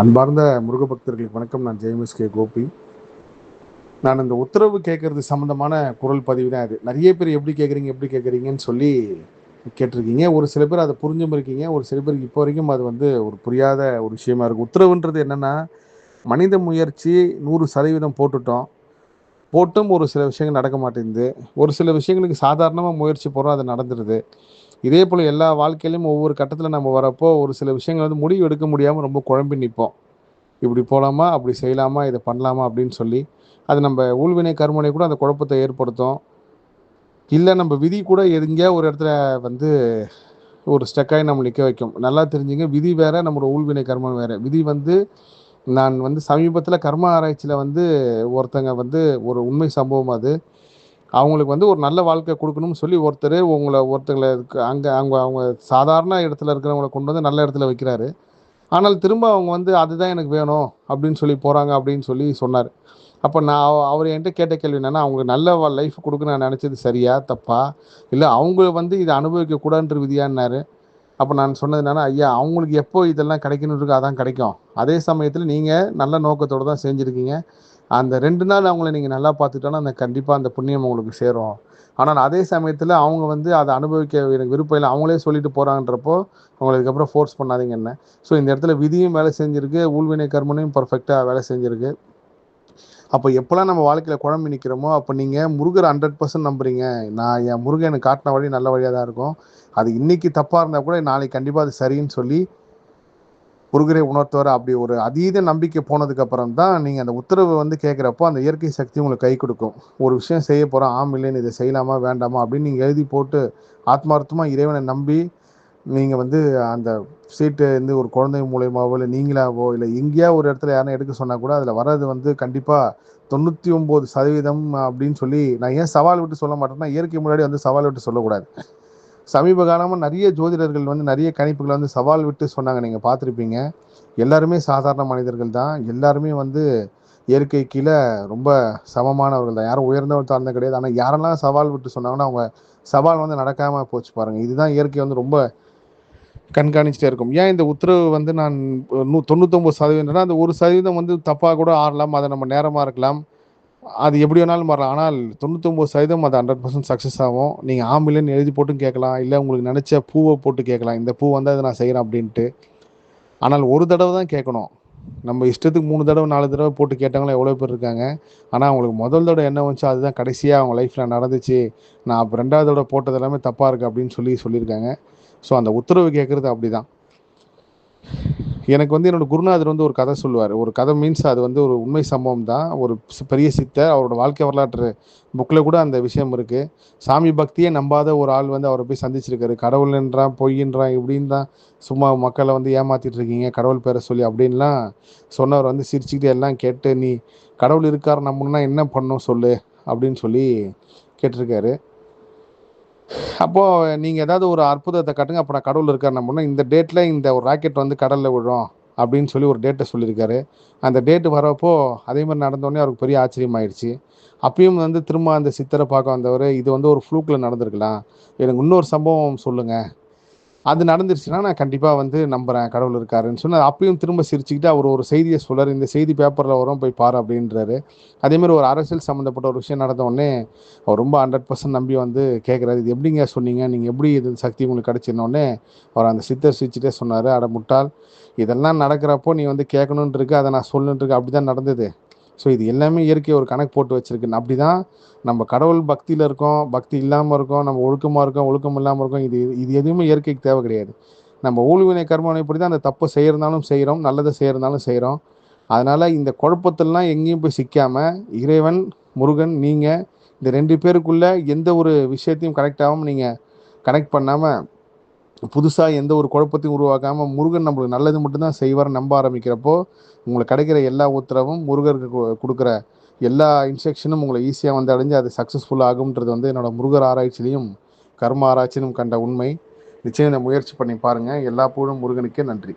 அன்பார்ந்த முருக பக்தர்களுக்கு வணக்கம். நான் ஜெயமிஸ் கோபி. நான் இந்த உத்தரவு கேட்கறது சம்மந்தமான குரல் பதிவு தான் இது. நிறைய பேர் எப்படி கேட்குறீங்கன்னு சொல்லி கேட்டிருக்கீங்க. ஒரு சில பேர் அதை புரிஞ்சும் இருக்கீங்க. ஒரு சில பேருக்கு இப்போ வரைக்கும் அது ஒரு புரியாத ஒரு விஷயமா இருக்குது. உத்தரவுன்றது என்னென்னா, மனித முயற்சி 100% போட்டும் ஒரு சில விஷயங்கள் நடக்க மாட்டேங்குது. ஒரு சில விஷயங்களுக்கு சாதாரணமாக முயற்சி போடுறோம், அது நடந்துருது. இதே போல் எல்லா வாழ்க்கையிலும் ஒவ்வொரு கட்டத்தில் நம்ம வரப்போ ஒரு சில விஷயங்கள் முடிவு எடுக்க முடியாமல் ரொம்ப குழம்பி நிற்போம். இப்படி போகலாமா, அப்படி செய்யலாமா, இதை பண்ணலாமா அப்படின்னு சொல்லி அது நம்ம ஊழ்வினை கர்மனை கூட அந்த குழப்பத்தை ஏற்படுத்தும். இல்லை நம்ம விதி கூட எங்கேயா ஒரு இடத்துல ஒரு ஸ்டெக்காகி நம்ம நிற்க வைக்கும். நல்லா தெரிஞ்சுங்க, விதி வேற, நம்மளோட ஊழ்வினை கர்மம் வேற. விதி நான் சமீபத்தில் கர்ம ஆராய்ச்சியில் ஒருத்தங்க ஒரு உண்மை சம்பவம் அது. அவங்களுக்கு ஒரு நல்ல வாழ்க்கை கொடுக்கணும்னு சொல்லி ஒருத்தங்களை அங்கே அவங்க அவங்க சாதாரண இடத்துல இருக்கிறவங்கள கொண்டு நல்ல இடத்துல வைக்கிறாரு. ஆனால் திரும்ப அவங்க அதுதான் எனக்கு வேணும் அப்படின்னு சொல்லி போகிறாங்க அப்படின்னு சொல்லி சொன்னார். அப்போ அவர் என்கிட்ட கேட்ட கேள்வி என்னென்னா, அவங்களுக்கு நல்ல லைஃப் கொடுக்க நான் நினச்சது சரியா தப்பா, இல்லை அவங்க இதை அனுபவிக்கக்கூடாதுன்ற விதியான்னாரு. அப்போ நான் சொன்னது என்னென்னா, ஐயா, அவங்களுக்கு எப்போ இதெல்லாம் கிடைக்கணும் இருக்கோ அதான் கிடைக்கும். அதே சமயத்தில் நீங்கள் நல்ல நோக்கத்தோடு தான் செஞ்சுருக்கீங்க. அந்த 2 நாள் அவங்கள நீங்கள் நல்லா பார்த்துட்டோன்னா அந்த கண்டிப்பாக அந்த புண்ணியம் உங்களுக்கு சேரும். ஆனால் அதே சமயத்தில் அவங்க அதை அனுபவிக்க எனக்கு விருப்பம் இல்லை, அவங்களே சொல்லிட்டு போகிறாங்கன்றப்போ அவங்களை இதுக்கப்புறம் ஃபோர்ஸ் பண்ணாதீங்க என்ன. ஸோ இந்த இடத்துல விதியும் வேலை செஞ்சுருக்கு, ஊழ்வினை கர்மனையும் பர்ஃபெக்டாக வேலை செஞ்சுருக்கு. அப்போ எப்போல்லாம் நம்ம வாழ்க்கையில் குழம்பி நிற்கிறோமோ அப்போ நீங்கள் முருகர் 100% நம்புறீங்க. நான் என் முருகன் எனக்கு காட்டின வழி நல்ல வழியாக தான் இருக்கும். அது இன்னைக்கு தப்பாக இருந்தால் கூட நாளைக்கு கண்டிப்பாக அது சரின்னு சொல்லி முருகரை உணர்த்துவார். அப்படி ஒரு அதீத நம்பிக்கை போனதுக்கப்புறம் தான் நீங்கள் அந்த உத்தரவு கேட்குறப்போ அந்த இயற்கை சக்தி உங்களுக்கு கை கொடுக்கும். ஒரு விஷயம் செய்ய போகிறோம், இல்லைன்னு இதை செய்யலாமா வேண்டாமா அப்படின்னு நீங்கள் எழுதி போட்டு ஆத்மார்த்தமாக இறைவனை நம்பி நீங்கள் அந்த சீட்டு ஒரு குழந்தை மூலியமாவோ இல்லை நீங்களாவோ இல்லை எங்கேயா ஒரு இடத்துல யாரும் எடுக்க சொன்னால் கூட அதில் வர்றது கண்டிப்பாக 99% அப்படின்னு சொல்லி நான் ஏன் சவால் விட்டு சொல்ல மாட்டேன்னா, இயற்கை முன்னாடி சவால் விட்டு சொல்லக்கூடாது. சமீப காலமாக நிறைய ஜோதிடர்கள் நிறைய கணிப்புகளை சவால் விட்டு சொன்னாங்க, நீங்கள் பார்த்துருப்பீங்க. எல்லாருமே சாதாரண மனிதர்கள் தான். எல்லாருமே இயற்கை கீழே ரொம்ப சமமானவர்கள் தான். யாரும் உயர்ந்தவர் தாழ்ந்த கிடையாது. ஆனால் யாரெல்லாம் சவால் விட்டு சொன்னாங்கன்னா அவங்க சவால் நடக்காமல் போச்சு பாருங்கள். இதுதான் இயற்கை ரொம்ப கண்காணிச்சுட்டே இருக்கும். ஏன் இந்த உத்தரவு நான் 99% அந்த 1% தப்பாக கூட ஆறலாம், அதை நம்ம நேரமாக இருக்கலாம், அது எப்படி வேணாலும் மாறலாம். ஆனால் 99% அது 100% சக்ஸஸ் ஆகும். நீங்கள் ஆம்பிள்னு எழுதி போட்டும் கேட்கலாம், இல்லை உங்களுக்கு நினச்ச பூவை போட்டு கேட்கலாம், இந்த பூ அதை நான் செய்கிறேன் அப்படின்ட்டு. ஆனால் ஒரு தடவை தான் கேட்கணும். நம்ம இஷ்டத்துக்கு 3 தடவை 4 தடவை போட்டு கேட்டவங்களும் எவ்வளோ பேர் இருக்காங்க. ஆனால் அவங்களுக்கு முதல் தடவை என்ன வந்துச்சோ அதுதான் கடைசியாக அவங்க லைஃப்பில் நடந்துச்சு. நான் அப்போ 2வது தடவை போட்டது எல்லாமே தப்பாக இருக்குது அப்படின்னு சொல்லியிருக்காங்க. ஸோ அந்த உத்தரவு கேட்குறது அப்படி தான். எனக்கு என்னோட குருநாதர் ஒரு கதை சொல்லுவார். ஒரு கதை மீன்ஸ் அது ஒரு உண்மை சம்பவம் தான். ஒரு பெரிய சித்தர், அவரோட வாழ்க்கை வரலாற்று புக்கில் கூட அந்த விஷயம் இருக்குது. சாமி பக்தியே நம்பாத ஒரு ஆள் அவரை போய் சந்திச்சிருக்காரு. கடவுள்ன்றான், பொய்யின்றான், இப்படின்னு தான் சும்மா மக்களை ஏமாற்றிட்டு இருக்கீங்க கடவுள் பேரை சொல்லி அப்படின்லாம் சொன்னவர் சிரிச்சுக்கிட்டு எல்லாம் கேட்டு, நீ கடவுள் இருக்கார் நம்பணுன்னா என்ன பண்ணணும் சொல்லு அப்படின்னு சொல்லி கேட்டிருக்காரு. அப்போது நீங்கள் ஏதாவது ஒரு அற்புதத்தை காட்டுங்க, அப்போ நான் கடவுள் இருக்கார் நம்பணும், இந்த டேட்டில் இந்த ஒரு ராக்கெட் கடலில் விழும் அப்படின்னு சொல்லி ஒரு டேட்டை சொல்லியிருக்காரு. அந்த டேட்டு வரப்போ அதே மாதிரி நடந்தோடனே அவருக்கு பெரிய ஆச்சரியமாயிடுச்சு. அப்பயும் திரும்ப அந்த சித்தரை பார்க்க வந்தவர், இது ஒரு ஃப்ளூக்கில் நடந்திருக்கலாம், எனக்கு இன்னொரு சம்பவம் சொல்லுங்கள், அது நடந்துருச்சுன்னா நான் கண்டிப்பாக நம்புகிறேன் கடவுள் இருக்காருன்னு சொன்னால், அப்பயும் திரும்ப சிரிச்சுக்கிட்டு அவர் ஒரு செய்தியை சொல்கிறார். இந்த செய்தி பேப்பரில் வரும், போய் பாரு அப்படின்றாரு. அதேமாதிரி ஒரு அரசியல் சம்மந்தப்பட்ட ஒரு விஷயம் நடந்த உடனே அவர் ரொம்ப 100% நம்பி கேட்குறாரு, இது எப்படிங்க சொன்னீங்க, நீங்கள் எப்படி இது சக்தி உங்களுக்கு கிடச்சின்னொடனே அவர் அந்த சித்தர் சிரிச்சுட்டே சொன்னார், அட முட்டாள், இதெல்லாம் நடக்கிறப்போ நீ கேட்கணுன்ட்டு இருக்கு, அதை நான் சொல்லணுன்ட்டு இருக்கு, அப்படி தான் நடந்தது. ஸோ இது எல்லாமே இயற்கை ஒரு கணக்கு போட்டு வச்சுருக்கு. அப்படி தான் நம்ம கடவுள் பக்தியில் இருக்கோம், பக்தி இல்லாமல் இருக்கோம், நம்ம ஒழுக்கமாக இருக்கோம், ஒழுக்கம் இல்லாமல் இருக்கோம், இது இது எதுவுமே இயற்கைக்கு தேவை கிடையாது. நம்ம ஊழ்வினை கர்மவினைப்படி தான் அந்த தப்பை செய்கிறனாலும் செய்கிறோம், நல்லதை செய்கிறனாலும் செய்கிறோம். அதனால் இந்த குழப்பத்திலலாம் எங்கேயும் போய் சிக்காமல் இறைவன், முருகன், நீங்கள் இந்த 2 பேருக்குள்ளே எந்த ஒரு விஷயத்தையும் கனெக்ட் ஆகாமல், நீங்கள் கனெக்ட் பண்ணாமல், புதுசாக எந்த ஒரு குழப்பத்தையும் உருவாக்காமல், முருகன் நம்மளுக்கு நல்லது மட்டும்தான் செய்வார் நம்ப ஆரம்பிக்கிறப்போ உங்களுக்கு கிடைக்கிற எல்லா உத்தரவும், முருகருக்கு கொடுக்குற எல்லா இன்ஸ்ட்ரக்ஷனும் உங்களை ஈஸியாக அடைஞ்சு அது சக்ஸஸ்ஃபுல் ஆகும்ன்றது என்னோடய முருகர் ஆராய்ச்சியிலையும் கர்ம ஆராய்ச்சியிலும் கண்ட உண்மை. நிச்சயம் இந்த முயற்சி பண்ணி பாருங்கள். எல்லா புகழும் முருகனுக்கே. நன்றி.